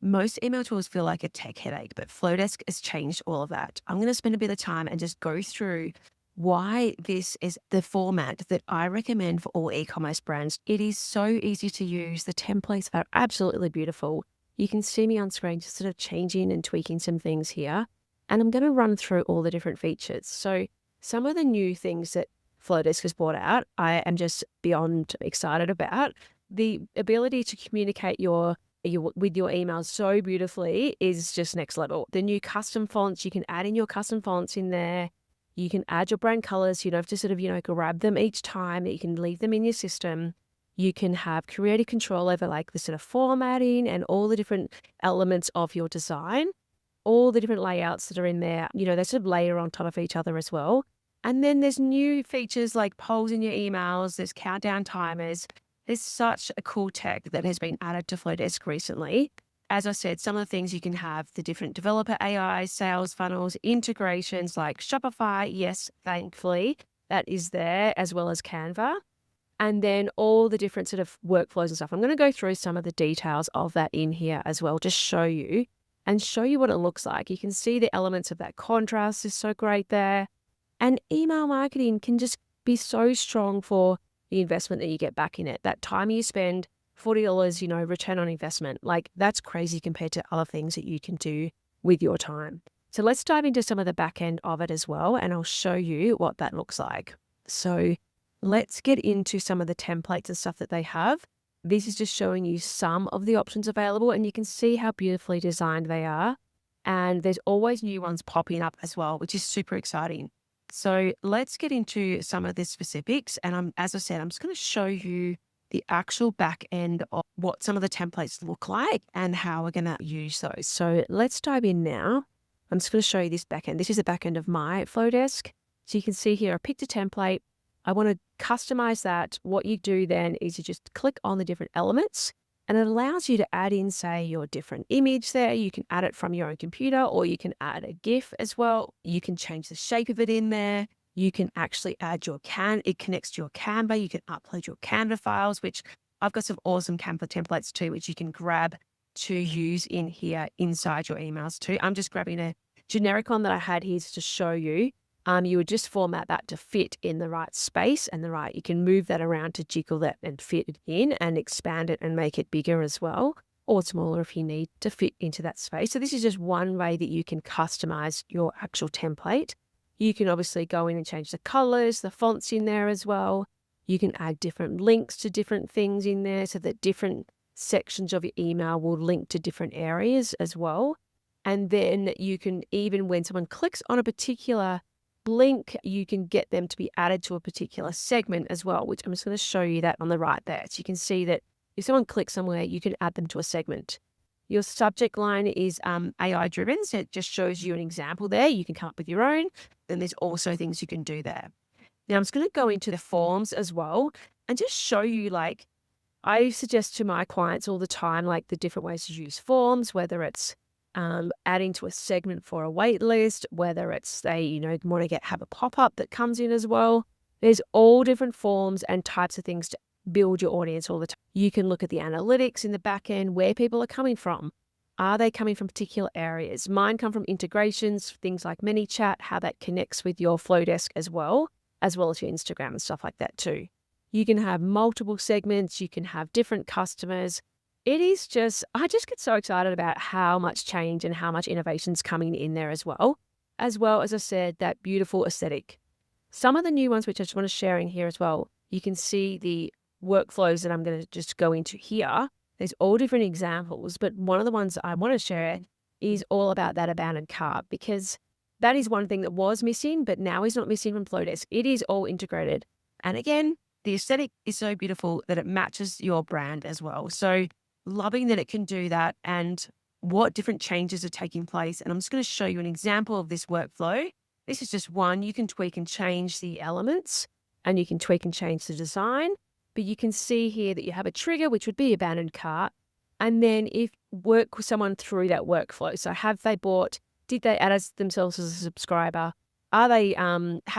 Most email tools feel like a tech headache, but Flodesk has changed all of that. I'm going to spend a bit of time and just go through why this is the format that I recommend for all e-commerce brands. It is so easy to use. The templates are absolutely beautiful. You can see me on screen just sort of changing and tweaking some things here. And I'm going to run through all the different features. So some of the new things that Flodesk has brought out, I am just beyond excited about. The ability to communicate with your emails so beautifully is just next level. The new custom fonts, you can add in your custom fonts in there. You can add your brand colors. You don't have to sort of, grab them each time. You can leave them in your system. You can have creative control over like the sort of formatting and all the different elements of your design, all the different layouts that are in there. They sort of layer on top of each other as well. And then there's new features like polls in your emails. There's countdown timers. There's such a cool tech that has been added to Flodesk recently. As I said, some of the things you can have the different developer AI, sales funnels, integrations like Shopify. Yes, thankfully, that is there, as well as Canva. And then all the different sort of workflows and stuff. I'm going to go through some of the details of that in here as well, just show you what it looks like. You can see the elements of that contrast is so great there. And email marketing can just be so strong for the investment that you get back in it. That time you spend, $40, return on investment. Like that's crazy compared to other things that you can do with your time. So let's dive into some of the back end of it as well, and I'll show you what that looks like. So let's get into some of the templates and stuff that they have. This is just showing you some of the options available, and you can see how beautifully designed they are. And there's always new ones popping up as well, which is super exciting. So let's get into some of the specifics. And as I said, I'm just going to show you the actual back end of what some of the templates look like and how we're going to use those. So let's dive in now. I'm just going to show you this back end. This is the back end of my Flodesk. So you can see here, I picked a template. I want to customize that. What you do then is you just click on the different elements, and it allows you to add in, say, your different image there. You can add it from your own computer, or you can add a GIF as well. You can change the shape of it in there. You can actually add it connects to your Canva. You can upload your Canva files, which I've got some awesome Canva templates too, which you can grab to use in here inside your emails too. I'm just grabbing a generic one that I had here to show you. You would just format that to fit in the right space and you can move that around to jiggle that and fit it in and expand it and make it bigger as well, or smaller if you need to fit into that space. So this is just one way that you can customize your actual template. You can obviously go in and change the colors, the fonts in there as well. You can add different links to different things in there so that different sections of your email will link to different areas as well. And then you can, even when someone clicks on a particular link, you can get them to be added to a particular segment as well, which I'm just going to show you that on the right there. So you can see that if someone clicks somewhere, you can add them to a segment. Your subject line is AI driven, so it just shows you an example there. You can come up with your own. Then there's also things you can do there. Now I'm just going to go into the forms as well and just show you, like, I suggest to my clients all the time, like the different ways to use forms, whether it's adding to a segment for a wait list, whether it's they, want to have a pop-up that comes in as well. There's all different forms and types of things to build your audience all the time. You can look at the analytics in the back end, where people are coming from. Are they coming from particular areas? Mine come from integrations, things like ManyChat, how that connects with your Flodesk as well as your Instagram and stuff like that too. You can have multiple segments. You can have different customers. I just get so excited about how much change and how much innovation's coming in there as well as I said, that beautiful aesthetic. Some of the new ones, which I just want to share in here as well, you can see the workflows that I'm going to just go into here. There's all different examples, but one of the ones I want to share is all about that abandoned cart, because that is one thing that was missing, but now is not missing from Flodesk. It is all integrated. And again, the aesthetic is so beautiful that it matches your brand as well. So loving that it can do that and what different changes are taking place. And I'm just going to show you an example of this workflow. This is just one. You can tweak and change the elements, and you can tweak and change the design. But you can see here that you have a trigger, which would be abandoned cart. And then if work with someone through that workflow. So did they add themselves as a subscriber? Have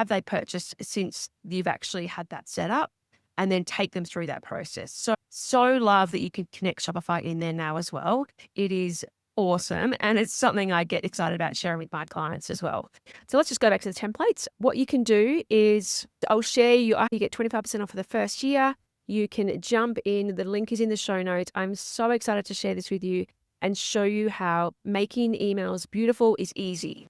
they purchased since you've actually had that set up? and then take them through that process. So love that you can connect Shopify in there now as well. It is awesome. And it's something I get excited about sharing with my clients as well. So let's just go back to the templates. What you can do is I'll share you get 25% off for the first year. You can jump in. The link is in the show notes. I'm so excited to share this with you and show you how making emails beautiful is easy.